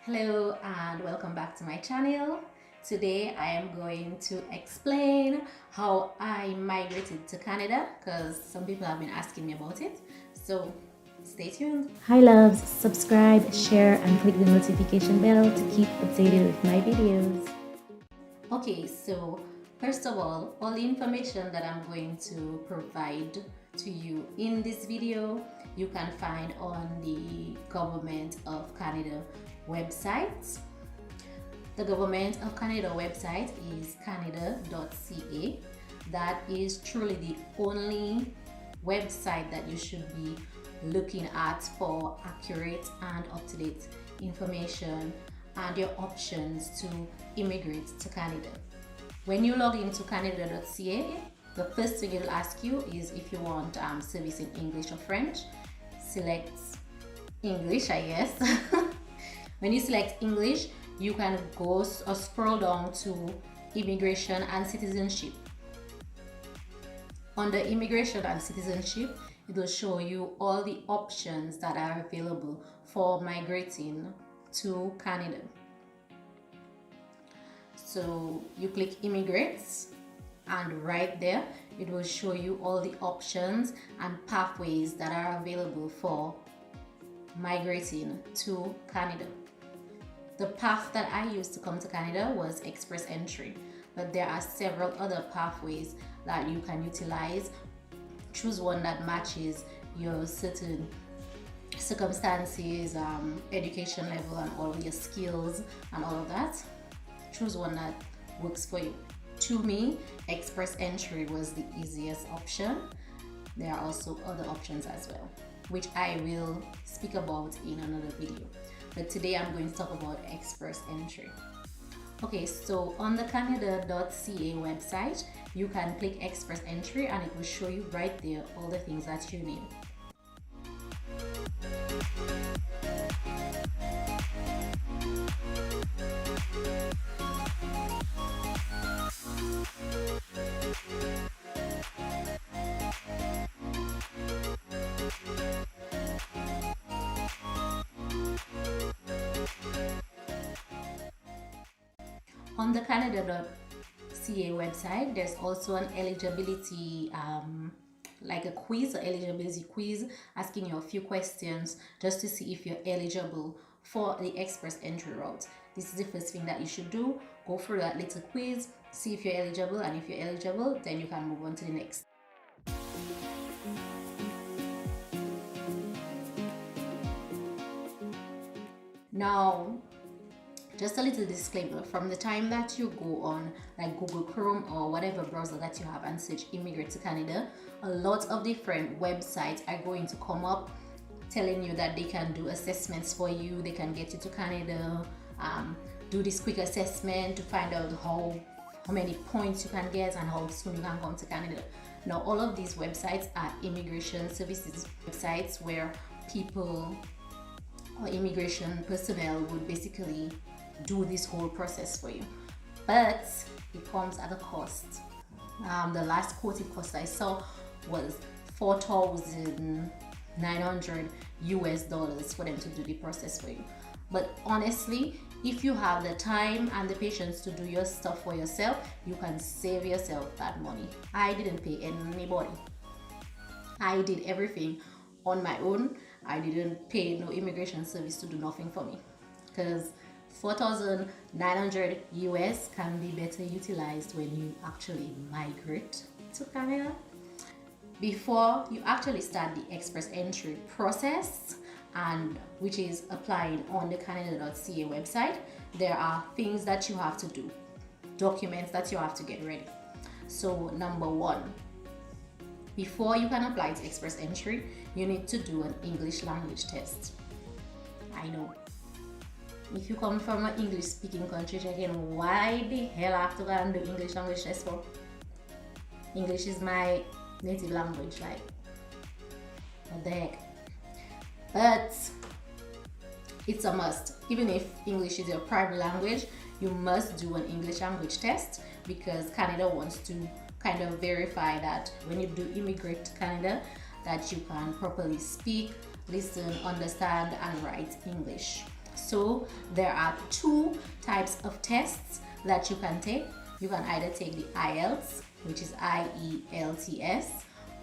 Hello and welcome back to my channel. Today I am going to explain how I migrated to Canada because some people have been asking me about it. So stay tuned. Hi loves, subscribe, share and click the notification bell to keep updated with my videos. Okay, so first of all the information that I'm going to provide to you in this video you can find on the Government of Canada website. The Government of Canada website is canada.ca. That is truly the only website that you should be looking at for accurate and up-to-date information and your options to immigrate to Canada. When you log into canada.ca, the first thing it will ask you is if you want service in English or French. Select English, I guess. When you select English, you can go or scroll down to Immigration and Citizenship. Under Immigration and Citizenship, it will show you all the options that are available for migrating to Canada. So you click Immigrate, and right there it will show you all the options and pathways that are available for migrating to Canada. The path that I used to come to Canada was express entry, but there are several other pathways that you can utilize. Choose one that matches your certain circumstances, education level and all of your skills and all of that. Choose one that works for you. To me, express entry was the easiest option. There are also other options as well, which I will speak about in another video. But today I'm going to talk about express entry. Okay, so on the canada.ca website, you can click express entry and it will show you right there all the things that you need. On the canada.ca website, there's also an eligibility, like a quiz, an eligibility quiz, asking you a few questions just to see if you're eligible for the express entry route. This is the first thing that you should do. Go through that little quiz, see if you're eligible, and if you're eligible, then you can move on to the next. Now, just a little disclaimer, from the time that you go on like Google Chrome or whatever browser that you have and search Immigrate to Canada, a lot of different websites are going to come up telling you that they can do assessments for you, they can get you to Canada, do this quick assessment to find out how many points you can get and how soon you can come to Canada. Now, all of these websites are immigration services websites where people or immigration personnel would basically do this whole process for you, but it comes at a cost. The last quoted cost I saw was $4,900 US for them to do the process for you. But honestly, if you have the time and the patience to do your stuff for yourself, you can save yourself that money. I didn't pay anybody. I did everything on my own. I didn't pay no immigration service to do nothing for me, because $4,900 US can be better utilized when you actually migrate to Canada. Before you actually start the express entry process, and which is applying on the canada.ca website, there are things that you have to do, documents that you have to get ready. So number one, before you can apply to express entry, you need to do an English language test. I know, if you come from an English speaking country, checking why the hell I have to go and do English language test for? English is my native language, like what the heck? But it's a must. Even if English is your primary language, you must do an English language test, because Canada wants to kind of verify that when you do immigrate to Canada, that you can properly speak, listen, understand and write English. So there are two types of tests that you can take. You can either take the IELTS, which is IELTS,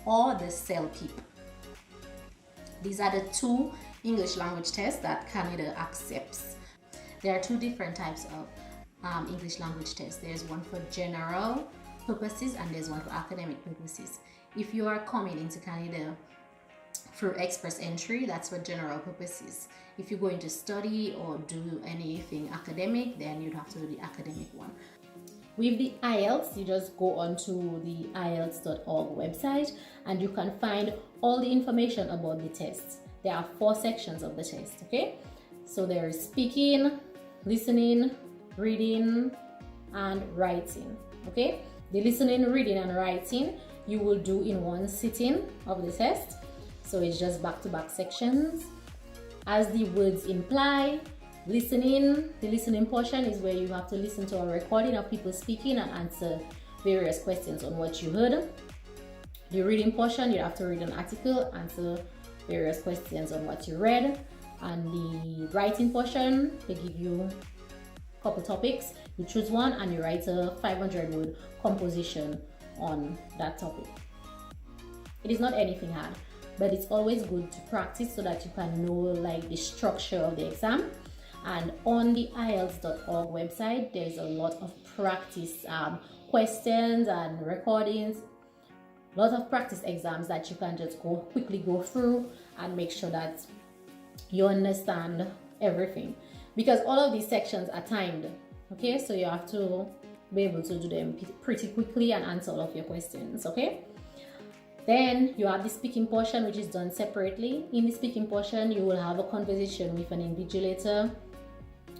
or the CELPIP. These are the two English language tests that Canada accepts. There are two different types of English language tests. There's one for general purposes and there's one for academic purposes. If you are coming into Canada through express entry, that's for general purposes. If you're going to study or do anything academic, then you'd have to do the academic one. With the IELTS, you just go onto the IELTS.org website and you can find all the information about the test. There are 4 sections of the test, okay? So there is speaking, listening, reading, and writing, okay? The listening, reading, and writing you will do in one sitting of the test. So it's just back-to-back sections. As the words imply, listening, the listening portion is where you have to listen to a recording of people speaking and answer various questions on what you heard. The reading portion, you have to read an article, answer various questions on what you read. And the writing portion, they give you a couple topics. You choose one and you write a 500-word composition on that topic. It is not anything hard, but it's always good to practice so that you can know like the structure of the exam. And on the IELTS.org website, there's a lot of practice questions and recordings, a lot of practice exams that you can just quickly go through and make sure that you understand everything. Because all of these sections are timed, okay? So you have to be able to do them pretty quickly and answer all of your questions, okay? Then you have the speaking portion, which is done separately. In the speaking portion, you will have a conversation with an invigilator.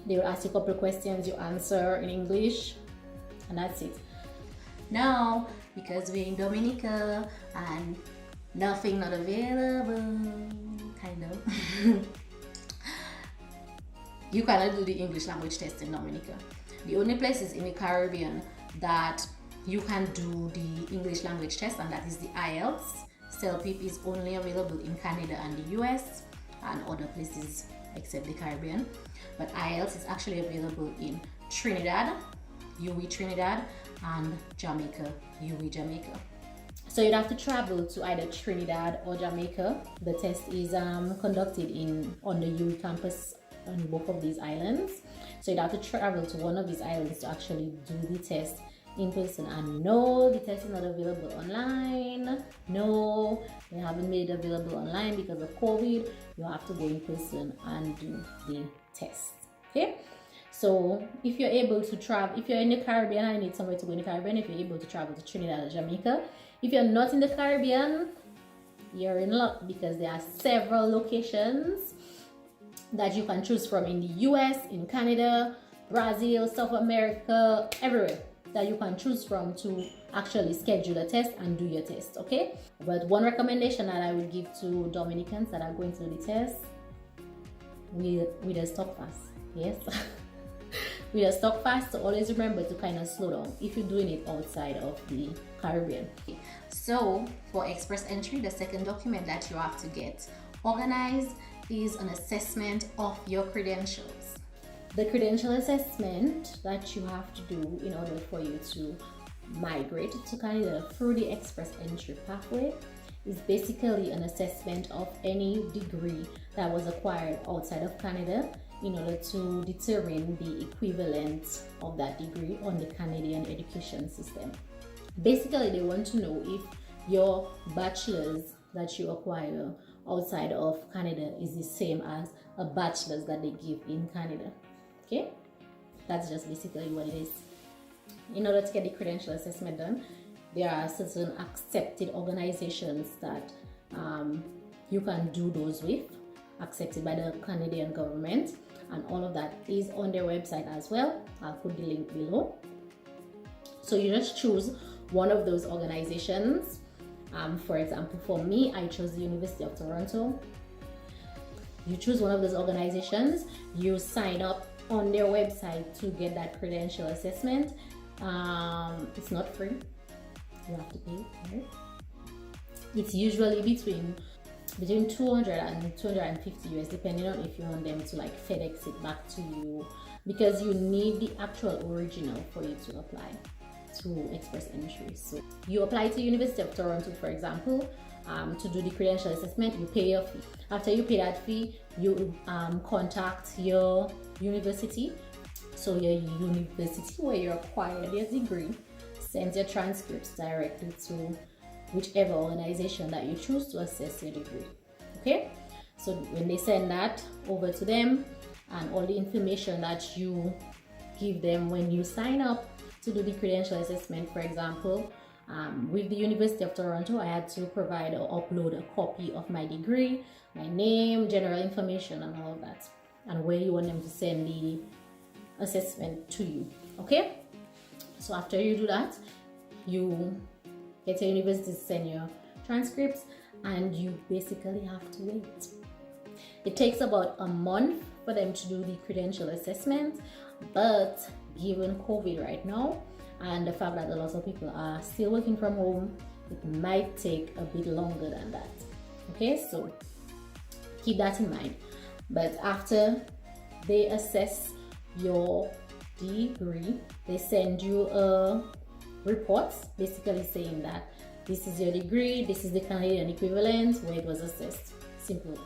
They will ask you a couple of questions, you answer in English, and that's it. Now, because we're in Dominica and nothing not available, kind of, you cannot do the English language test in Dominica. The only places in the Caribbean that you can do the English language test, and that is the IELTS. CELPIP is only available in Canada and the US and other places except the Caribbean. But IELTS is actually available in Trinidad, UWI Trinidad, and Jamaica, UWI Jamaica. So you'd have to travel to either Trinidad or Jamaica. The test is conducted on the UWI campus on both of these islands. So you'd have to travel to one of these islands to actually do the test in person. And no, the test is not available online. No, they haven't made it available online because of COVID. You have to go in person and do the test, okay? So if you're able to travel, if you're in the Caribbean, I need somewhere to go in the Caribbean. If you're able to travel to Trinidad or Jamaica. If you're not in the Caribbean, you're in luck because there are several locations that you can choose from in the US, in Canada, Brazil, South America, everywhere that you can choose from to actually schedule a test and do your test, okay? But one recommendation that I would give to Dominicans that are going to do the test, with a stock fast, yes? With a stock fast, so always remember to kind of slow down if you're doing it outside of the Caribbean. So for express entry, the second document that you have to get organized is an assessment of your credentials. The credential assessment that you have to do in order for you to migrate to Canada through the express entry pathway is basically an assessment of any degree that was acquired outside of Canada in order to determine the equivalent of that degree on the Canadian education system. Basically, they want to know if your bachelor's that you acquire outside of Canada is the same as a bachelor's that they give in Canada. Okay, that's just basically what it is. In order to get the credential assessment done, there are certain accepted organizations that you can do those with, accepted by the Canadian government, and all of that is on their website as well. I'll put the link below. So you just choose one of those organizations. For example, for me, I chose the University of Toronto. You choose one of those organizations, you sign up on their website to get that credential assessment. It's not free, you have to pay, right? It's usually between between 200 and 250 US, depending on if you want them to like FedEx it back to you, because you need the actual original for you to apply to express entry. So you apply to University of Toronto, for example, to do the credential assessment. You pay your fee. After you pay that fee, you contact your university. So your university where you acquired your degree sends your transcripts directly to whichever organization that you choose to assess your degree. Okay, so when they send that over to them, and all the information that you give them when you sign up to do the credential assessment, for example, with the University of Toronto, I had to provide or upload a copy of my degree, my name, general information, and all of that, and where you want them to send the assessment to you. Okay, so after you do that, you get your university to send your transcripts, and you basically have to wait. It takes about a month for them to do the credential assessment, but given COVID right now and the fact that a lot of people are still working from home, it might take a bit longer than that. Okay, so keep that in mind. But after they assess your degree, they send you a report basically saying that this is your degree, this is the Canadian equivalent where it was assessed. Simple.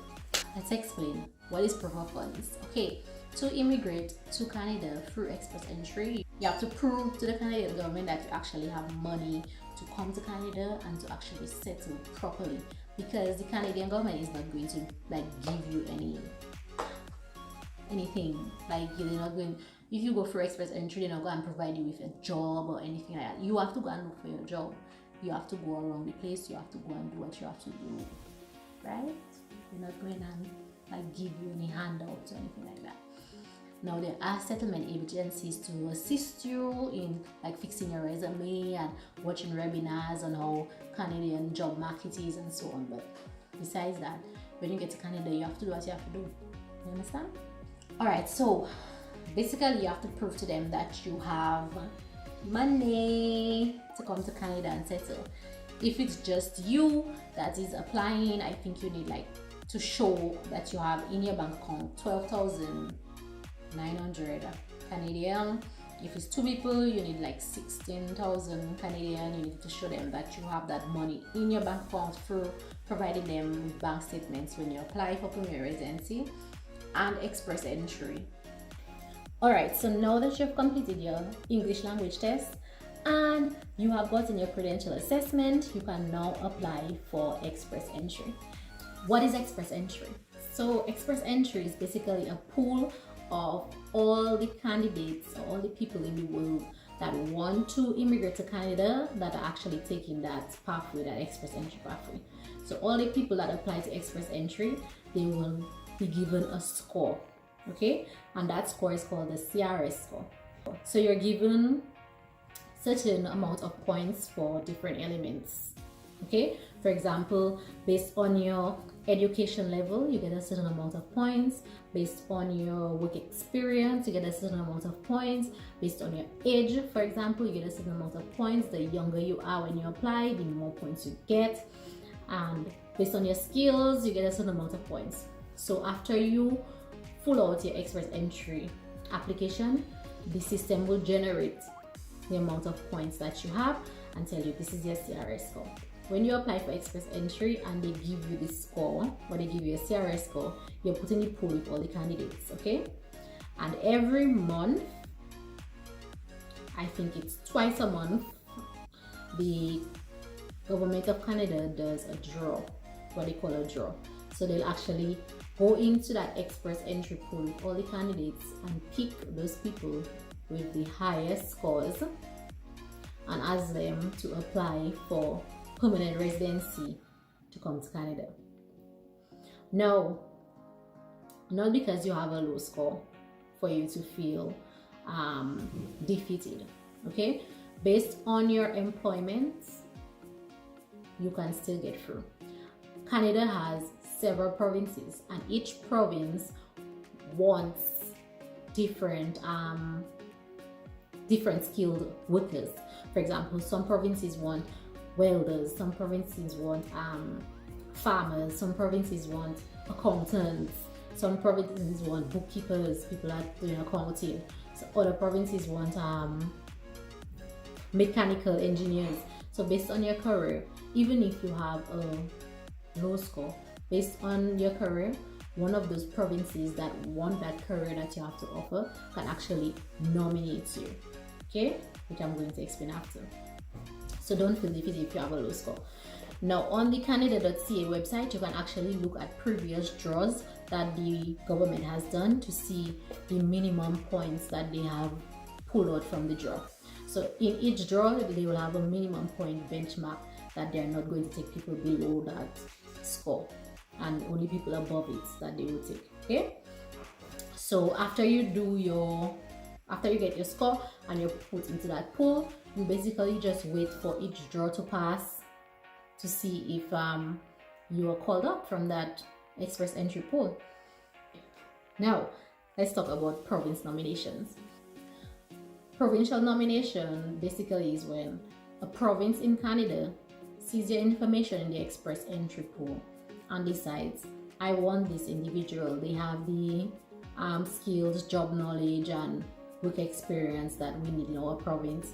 Let's explain what is proof of funds. Okay, to immigrate to Canada through express entry, you have to prove to the Canadian government that you actually have money to come to Canada and to actually settle properly, because the Canadian government is not going to like give you anything. Like they're not going, if you go for express entry, they're not going to provide you with a job or anything like that. You have to go and look for your job. You have to go around the place. You have to go and do what you have to do, right? They're not going and like give you any handouts or anything like that. Now there are settlement agencies to assist you in like fixing your resume and watching webinars on how Canadian job market is and so on. But besides that, when you get to Canada, you have to do what you have to do. You understand? Alright, so basically you have to prove to them that you have money to come to Canada and settle. If it's just you that is applying, I think you need like to show that you have in your bank account 12,900 Canadian. If it's two people, you need like 16,000 Canadian. You need to show them that you have that money in your bank account through providing them with bank statements when you apply for permanent residency and express entry. Alright, so now that you've completed your English language test and you have gotten your credential assessment, you can now apply for express entry. What is express entry? So express entry is basically a pool of all the candidates or all the people in the world that want to immigrate to Canada that are actually taking that pathway, that express entry pathway. So all the people that apply to express entry, they will be given a score, okay? And that score is called the CRS score. So you're given certain amount of points for different elements, okay? For example, based on your education level, you get a certain amount of points. Based on your work experience, you get a certain amount of points. Based on your age, for example, you get a certain amount of points. The younger you are when you apply, the more points you get. And based on your skills, you get a certain amount of points. So after you fill out your express entry application, the system will generate the amount of points that you have and tell you this is your CRS score. When you apply for express entry and they give you the score, or they give you a CRS score, you're put in the pool with all the candidates, okay? And every month, I think it's twice a month, the government of Canada does a draw, what they call a draw. So they'll actually go into that express entry pool with all the candidates and pick those people with the highest scores and ask them to apply for permanent residency to come to Canada. No, not because you have a low score for you to feel defeated, okay? Based on your employment, you can still get through. Canada has several provinces and each province wants different skilled workers. For example, some provinces want welders, some provinces want farmers, some provinces want accountants, some provinces want bookkeepers, people are doing accounting, so other provinces want mechanical engineers. So based on your career, even if you have a low score, based on your career, one of those provinces that want that career that you have to offer can actually nominate you, okay, which I'm going to explain after. So don't feel defeated if you have a low score. Now on the candidate.ca website, you can actually look at previous draws that the government has done to see the minimum points that they have pulled out from the draw. So in each draw, they will have a minimum point benchmark that they're not going to take people below that score, and only people above it that they will take. Okay, so after you get your score and you're put into that pool, you basically just wait for each draw to pass to see if you are called up from that express entry pool. Now let's talk about province nominations. Provincial nomination basically is when a province in Canada sees your information in the express entry pool and decides, I want this individual. They have the skills, job knowledge, and work experience that we need in our province.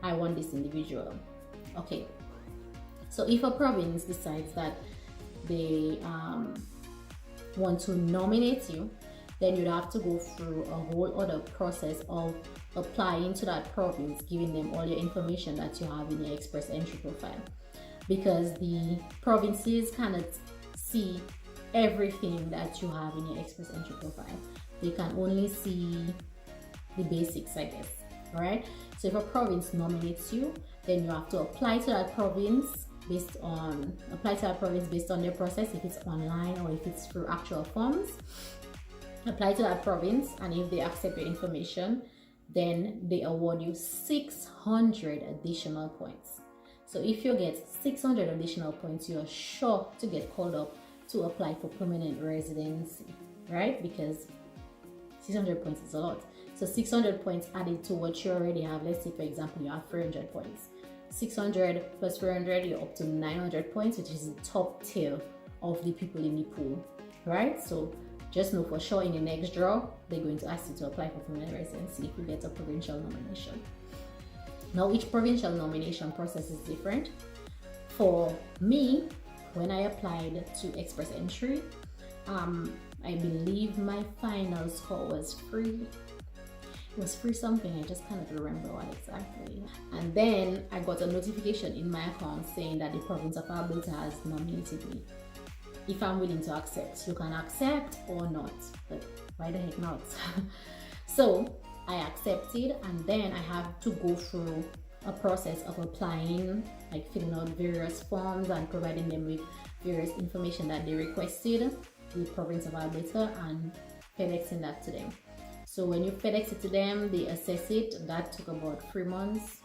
I want this individual. Okay, so if a province decides that they want to nominate you, then you'd have to go through a whole other process of applying to that province, giving them all your information that you have in your express entry profile, because the provinces cannot see everything that you have in your express entry profile. They can only see the basics, I guess. All right, so if a province nominates you, then you have to apply to that province based on their process, if it's online or if it's through actual forms. Apply to that province, and if they accept your information, then they award you 600 additional points. So if you get 600 additional points, you are sure to get called up to apply for permanent residency, right? Because 600 points is a lot. So 600 points added to what you already have. Let's say, for example, you have 300 points. 600 plus 300, you're up to 900 points, which is the top tier of the people in the pool, right? So just know for sure in the next draw, they're going to ask you to apply for permanent residency if you get a provincial nomination. Now, each provincial nomination process is different. For me, when I applied to express entry, I believe my final score was free. It was free something, I just cannot remember what exactly. And then I got a notification in my account saying that the province of Alberta has nominated me. If I'm willing to accept, you can accept or not, but why the heck not? So I accepted, and then I have to go through a process of applying, like filling out various forms and providing them with various information that they requested, the province of Alberta, and FedExing that to them. So when you FedEx it to them, they assess it. That took about 3 months,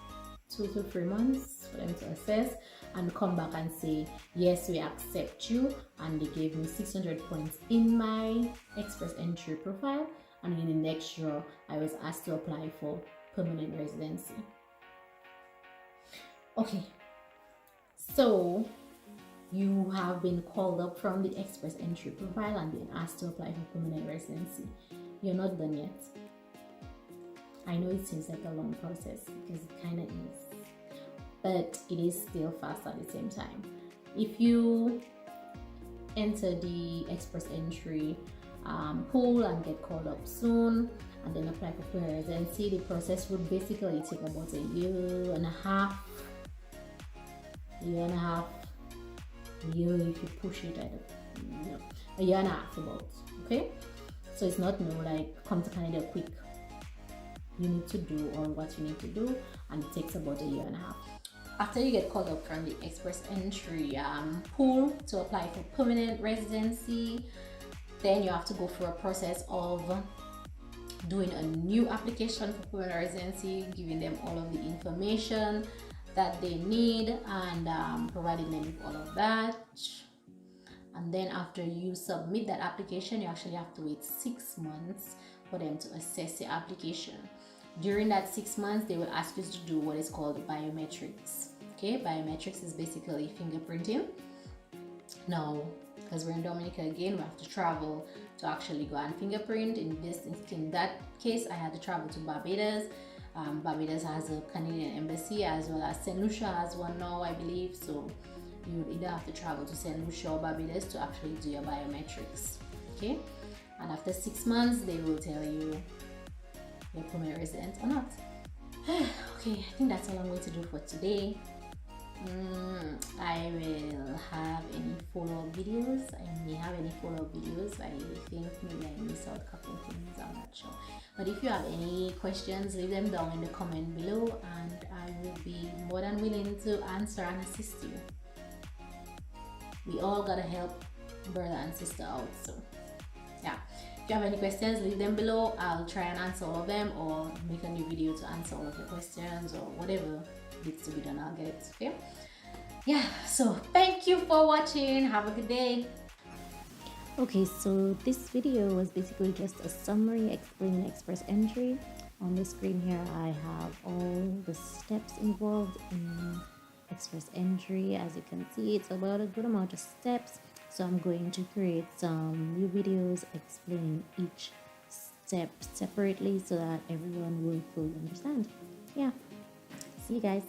2 to 3 months for them to assess and come back and say, yes, we accept you. And they gave me 600 points in my express entry profile. And in the next draw, I was asked to apply for permanent residency. Okay, so you have been called up from the express entry profile and been asked to apply for permanent residency. You're not done yet. I know it seems like a long process, because it kind of is, but it is still fast at the same time. If you enter the express entry pool and get called up soon and then apply for permanent residency, the process would basically take about a year and a half if you push it, a year and a half about, okay? So it's not no like come to Canada quick. You need to do all what you need to do, and it takes about a year and a half. After you get called up from the express entry pool to apply for permanent residency, then you have to go through a process of doing a new application for permanent residency, giving them all of the information that they need, and providing them with all of that. And then after you submit that application, you actually have to wait 6 months for them to assess your application. During that 6 months, they will ask you to do what is called biometrics. Okay, biometrics is basically fingerprinting. No, because we're in Dominica again, we have to travel to actually go and fingerprint. In that case, I had to travel to Barbados. Barbados has a Canadian embassy, as well as St. Lucia has one now, I believe. So you would either have to travel to St. Lucia or Barbados to actually do your biometrics. Okay, and after 6 months, they will tell you you're permanent resident or not. Okay, I think that's all I'm going to do for today. I will have any follow-up videos. I may have any follow-up videos. I think maybe I missed out a couple of things, I'm not sure. But if you have any questions, leave them down in the comment below, and I will be more than willing to answer and assist you. We all gotta help brother and sister out. So yeah, if you have any questions, leave them below. I'll try and answer all of them, or make a new video to answer all of your questions, or whatever needs to be done, I'll get it. Okay, yeah, so thank you for watching. Have a good day. Okay, so this video was basically just a summary explaining express entry. On the screen here I have all the steps involved in express entry. As you can see, it's about a good amount of steps, so I'm going to create some new videos explaining each step separately so that everyone will fully understand. Yeah, see you guys.